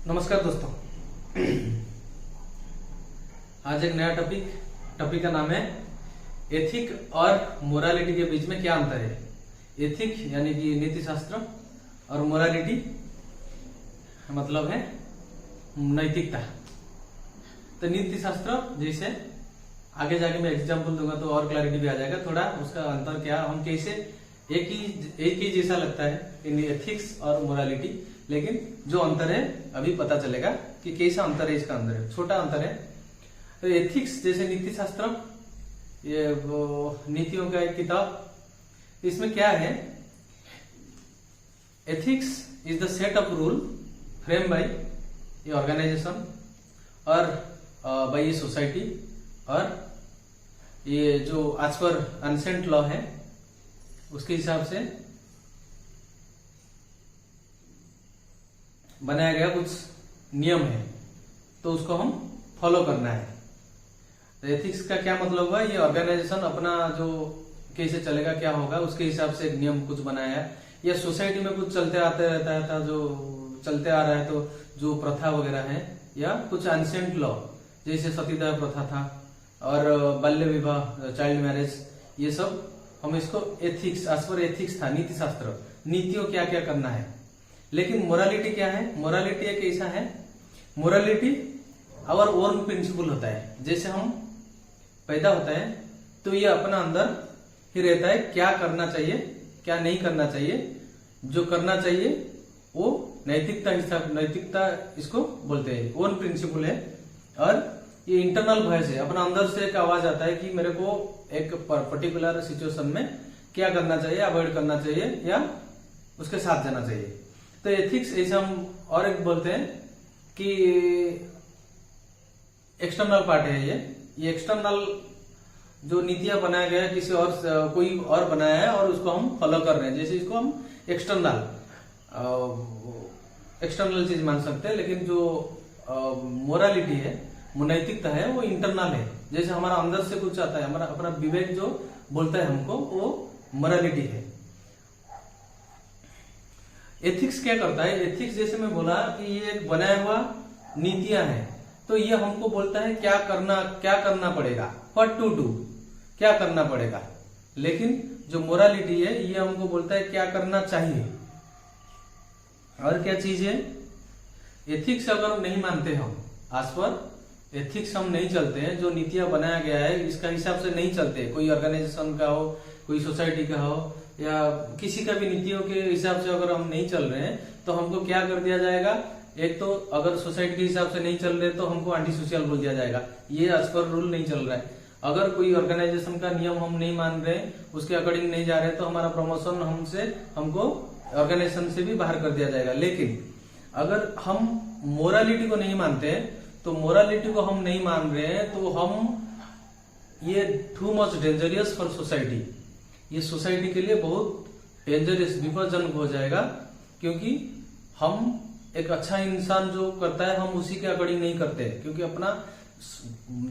नमस्कार दोस्तों। आज एक नया टॉपिक का नाम है एथिक और मोरालिटी के बीच में क्या अंतर है। एथिक यानी कि नीति शास्त्र और मोरालिटी मतलब है नैतिकता। तो नीति शास्त्र जैसे आगे जाके मैं एग्जांपल दूंगा तो और क्लैरिटी भी आ जाएगा थोड़ा उसका अंतर क्या, हम कैसे एक ही जैसा लगता है इन एथिक्स और मोरालिटी, लेकिन जो अंतर है अभी पता चलेगा कि कैसा अंतर है। इसका अंतर है, छोटा अंतर है। तो एथिक्स जैसे नीति शास्त्र, ये वो नीतियों का एक किताब, इसमें क्या है, ethics is the set of rule frame by ये ऑर्गेनाइजेशन और बाय ये सोसाइटी, और ये जो आज पर अनसेंट लॉ है उसके हिसाब से बनाया गया कुछ नियम है, तो उसको हम फॉलो करना है। तो एथिक्स का क्या मतलब हुआ, ये ऑर्गेनाइजेशन अपना जो कैसे चलेगा क्या होगा उसके हिसाब से एक नियम कुछ बनाया है, या सोसाइटी में कुछ चलते आते रहता था जो चलते आ रहा है, तो जो प्रथा वगैरह है, या कुछ अनसेंट लॉ जैसे सतीदाह प्रथा था और बाल्य विवाह चाइल्ड मैरिज, ये सब हम इसको एथिक्स, आज पर एथिक्स था नीति शास्त्र, नीतियों क्या क्या करना है। लेकिन मोरालिटी क्या है, मोरालिटी एक ऐसा है, मोरालिटी आवर ओन प्रिंसिपल होता है। जैसे हम पैदा होता है तो ये अपना अंदर ही रहता है, क्या करना चाहिए क्या नहीं करना चाहिए। जो करना चाहिए वो नैतिकता इसको बोलते हैं, ओन प्रिंसिपल है। और ये इंटरनल वॉइस है, अपना अंदर से एक आवाज आता है कि मेरे को एक पर्टिकुलर सिचुएशन में क्या करना चाहिए, अवॉइड करना चाहिए या उसके साथ जाना चाहिए। तो एथिक्स ऐसे हम और एक बोलते हैं कि एक्सटर्नल पार्ट है। ये एक्सटर्नल जो नीतियां बनाया गया है किसी और कोई और बनाया है और उसको हम फॉलो कर रहे हैं, जैसे इसको हम एक्सटर्नल चीज मान सकते हैं। लेकिन जो मोरालिटी है, नैतिकता है, वो इंटरनल है। जैसे हमारा अंदर से कुछ आता है, हमारा अपना विवेक जो बोलता है हमको, वो मोरालिटी है। एथिक्स क्या करता है, एथिक्स जैसे मैं बोला कि ये एक बनाया हुआ नीतियां हैं, तो ये हमको बोलता है क्या करना पड़ेगा, व्हाट टू डू, क्या करना पड़ेगा। लेकिन जो मोरालिटी है ये हमको बोलता है क्या करना चाहिए। और क्या चीज है, एथिक्स अगर नहीं मानते हम, आज पर एथिक्स हम नहीं चलते हैं, जो नीतियां बनाया गया है इसका हिसाब से नहीं चलते, कोई ऑर्गेनाइजेशन का हो, कोई सोसाइटी का हो, या किसी का भी नीतियों के हिसाब से अगर हम नहीं चल रहे हैं तो हमको क्या कर दिया जाएगा। एक तो अगर सोसाइटी के हिसाब से नहीं चल रहे तो हमको एंटी सोशल बोल दिया जाएगा, ये आज पर रूल नहीं चल रहा है। अगर कोई ऑर्गेनाइजेशन का नियम हम नहीं मान रहे, उसके अकॉर्डिंग नहीं जा रहे, तो हमारा प्रमोशन हमको ऑर्गेनाइजेशन से भी बाहर कर दिया जाएगा। लेकिन अगर हम मोरालिटी को नहीं मानते, तो मोरालिटी को हम नहीं मान रहे हैं तो हम ये too much dangerous for society, ये सोसाइटी के लिए बहुत डेंजरस विपज्जनक हो जाएगा। क्योंकि हम एक अच्छा इंसान जो करता है हम उसी के अकॉर्डिंग नहीं करते, क्योंकि अपना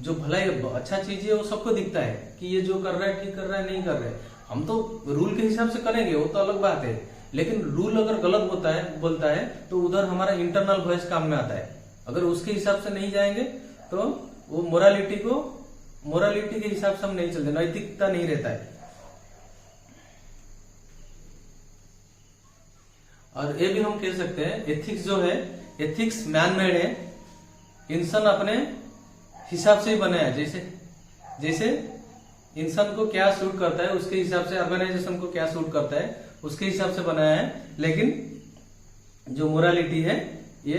जो भलाई अच्छा चीज है वो सबको दिखता है कि ये जो कर रहा है ठीक कर रहा है नहीं कर रहा है, हम तो रूल के हिसाब से करेंगे, वो तो अलग बात है। लेकिन रूल अगर गलत बोलता है तो उधर हमारा इंटरनल वॉइस काम में आता है। अगर उसके हिसाब से नहीं जाएंगे तो वो मोरालिटी के हिसाब से हम नहीं चलते, नैतिकता नहीं रहता है। और ये भी हम कह सकते हैं एथिक्स जो है, एथिक्स मैन मेड है, इंसान अपने हिसाब से ही बना है। जैसे इंसान को क्या सूट करता है उसके हिसाब से, ऑर्गेनाइजेशन को क्या सूट करता है उसके हिसाब से बनाया है। लेकिन जो मोरालिटी है ये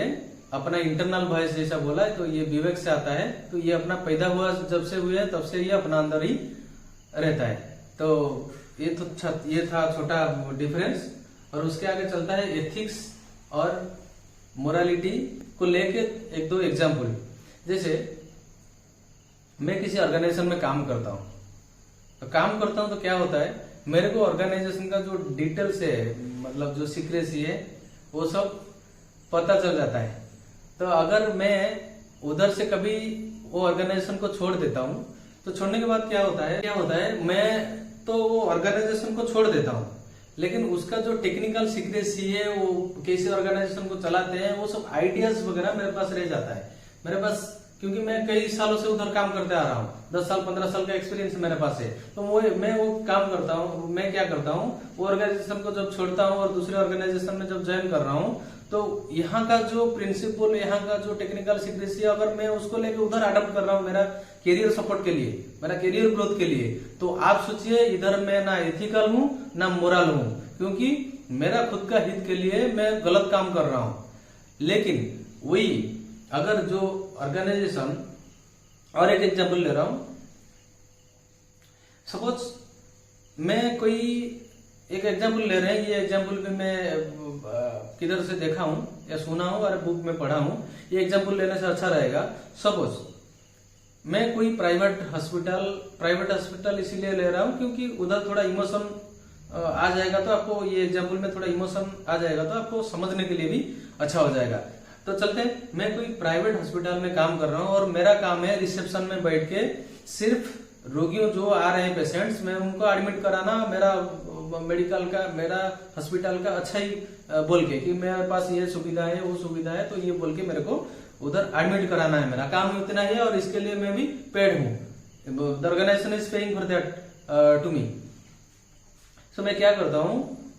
अपना इंटरनल वॉइस जैसा बोला है, तो ये विवेक से आता है, तो ये अपना पैदा हुआ जब से हुए तब से ये अपना अंदर ही रहता है। तो ये था छोटा डिफरेंस। और उसके आगे चलता है एथिक्स और मोरालिटी को लेके एक दो एग्जाम्पल। जैसे मैं किसी ऑर्गेनाइजेशन में काम करता हूं तो क्या होता है, मेरे को ऑर्गेनाइजेशन का जो डिटेल्स है, मतलब जो सीक्रेसी है, वो सब पता चल जाता है। तो अगर मैं उधर से कभी वो ऑर्गेनाइजेशन को छोड़ देता हूं, तो छोड़ने के बाद क्या होता है, मैं तो वो ऑर्गेनाइजेशन को छोड़ देता हूं, लेकिन उसका जो टेक्निकल सीक्रेसी है, वो कैसे ऑर्गेनाइजेशन को चलाते हैं, वो सब आइडियाज वगैरह मेरे पास रह जाता है मेरे पास, क्योंकि मैं कई सालों से उधर काम करते आ रहा हूँ। 10 साल 15 साल का एक्सपीरियंस मेरे पास है। तो मैं वो काम करता हूँ। मैं क्या करता हूँ, वो ऑर्गेनाइजेशन को जब छोड़ता हूँ और दूसरे ऑर्गेनाइजेशन में जब ज्वाइन कर रहा हूँ, तो यहाँ का जो प्रिंसिपल, यहाँ का जो टेक्निकल सीक्रेसी, अगर मैं उसको लेके उधर अडॉप्ट कर रहा हूँ मेरा कैरियर सपोर्ट के लिए, मेरा कैरियर ग्रोथ के लिए, तो आप सोचिए इधर मैं ना एथिकल हूँ ना मोरल हूँ, क्योंकि मेरा खुद का हित के लिए मैं गलत काम कर रहा हूँ। लेकिन वही अगर जो ऑर्गेनाइजेशन, और एक एग्जांपल ले रहा हूं, सपोज मैं कोई एक एग्जांपल ले रहे हैं, ये एग्जांपल भी मैं किधर से देखा हूं या सुना हूं और बुक में पढ़ा हूं, ये एग्जांपल लेने से अच्छा रहेगा। सपोज मैं कोई प्राइवेट हॉस्पिटल इसीलिए ले रहा हूं क्योंकि उधर थोड़ा इमोशन आ जाएगा, तो आपको ये एग्जांपल में थोड़ा इमोशन आ जाएगा, तो आपको समझने के लिए भी अच्छा हो जाएगा। तो चलते हैं, मैं कोई प्राइवेट हॉस्पिटल में काम कर रहा हूं और मेरा काम है रिसेप्शन में बैठ के सिर्फ रोगियों जो आ रहे हैं पेशेंट्स, मैं उनको एडमिट कराना, मेरा मेडिकल का, मेरा हॉस्पिटल का अच्छा ही बोल के कि मेरे पास ये सुविधा है वो सुविधा है, तो ये बोल के मेरे को उधर एडमिट कराना है। मेरा काम उतना ही है और इसके लिए मैं भी पेड हूँ। The organisation is paying for that to me. तो मैं क्या करता हूँ,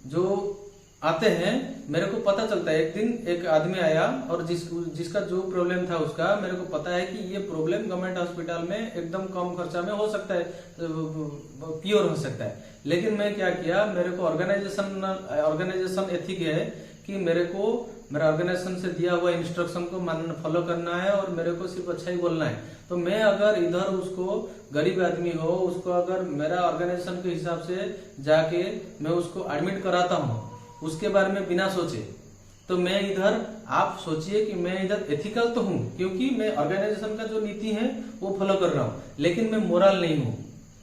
जो आते हैं मेरे को पता चलता है, एक दिन एक आदमी आया और जिसका जो प्रॉब्लम था उसका मेरे को पता है कि ये प्रॉब्लम गवर्नमेंट हॉस्पिटल में एकदम कम खर्चा में हो सकता है, प्योर हो सकता है। लेकिन मैं क्या किया, मेरे को ऑर्गेनाइजेशन एथिक है कि मेरे को मेरा ऑर्गेनाइजेशन से दिया हुआ इंस्ट्रक्शन को फॉलो करना है और मेरे को सिर्फ अच्छा ही बोलना है। तो मैं अगर इधर उसको गरीब आदमी हो, उसको अगर मेरा ऑर्गेनाइजेशन के हिसाब से जाके मैं उसको एडमिट कराता हूँ उसके बारे में बिना सोचे, तो मैं इधर, आप सोचिए कि मैं इधर एथिकल तो हूँ क्योंकि मैं ऑर्गेनाइजेशन का जो नीति है वो फॉलो कर रहा हूँ, लेकिन मैं मोरल नहीं हूँ,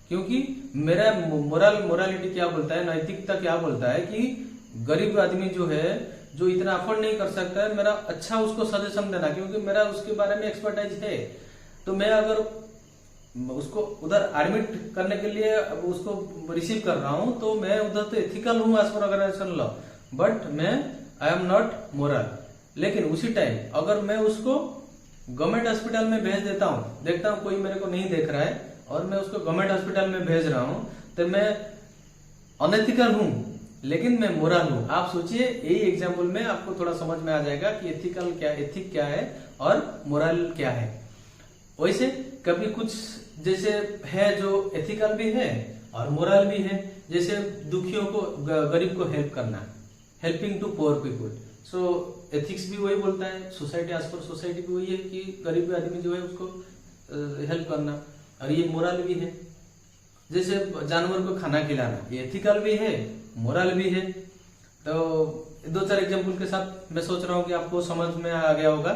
क्योंकि मेरा मोरालिटी क्या बोलता है, नैतिकता क्या बोलता है कि गरीब आदमी जो है, जो इतना अफोर्ड नहीं कर सकता है, मेरा अच्छा उसको सजेशन देना, क्योंकि मेरा उसके बारे में एक्सपर्टाइज है। तो मैं अगर उसको उधर एडमिट करने के लिए उसको रिसीव कर रहा हूं, तो मैं उधर तो एथिकल हूं as per organisation law, but मैं आई एम नॉट मोरल। लेकिन उसी टाइम अगर मैं उसको गवर्नमेंट हॉस्पिटल में भेज देता हूं, देखता हूं कोई मेरे को नहीं देख रहा है और मैं उसको गवर्नमेंट हॉस्पिटल में भेज रहा हूं, तो मैं अनएथिकल हूं लेकिन मैं मोरल हूं। आप सोचिए, यही एग्जाम्पल में आपको थोड़ा समझ में आ जाएगा कि एथिक क्या है और मोरल क्या है। वैसे कभी कुछ जैसे है जो एथिकल भी है और मोरल भी है, जैसे दुखियों को, गरीब को हेल्प करना, helping to poor people. So ethics भी वही बोलता है, सोसाइटी एज पर सोसाइटी भी वही है कि गरीब आदमी जो है उसको हेल्प करना, और ये मोरल भी है। जैसे जानवर को खाना खिलाना, ये एथिकल भी है, मोरल भी है। तो 2-4 एग्जाम्पल के साथ मैं सोच रहा हूँ कि आपको समझ में आ गया होगा।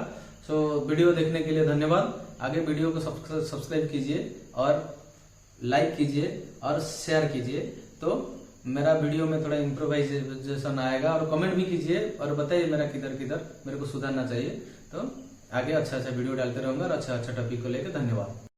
सो वीडियो देखने के लिए धन्यवाद। आगे वीडियो को सब्सक्राइब कीजिए और लाइक कीजिए और शेयर कीजिए, तो मेरा वीडियो में थोड़ा इम्प्रोवाइजेशन आएगा। और कमेंट भी कीजिए और बताइए मेरा किधर मेरे को सुधारना चाहिए। तो आगे अच्छा वीडियो डालते रहूंगा और अच्छा टॉपिक को लेकर। धन्यवाद।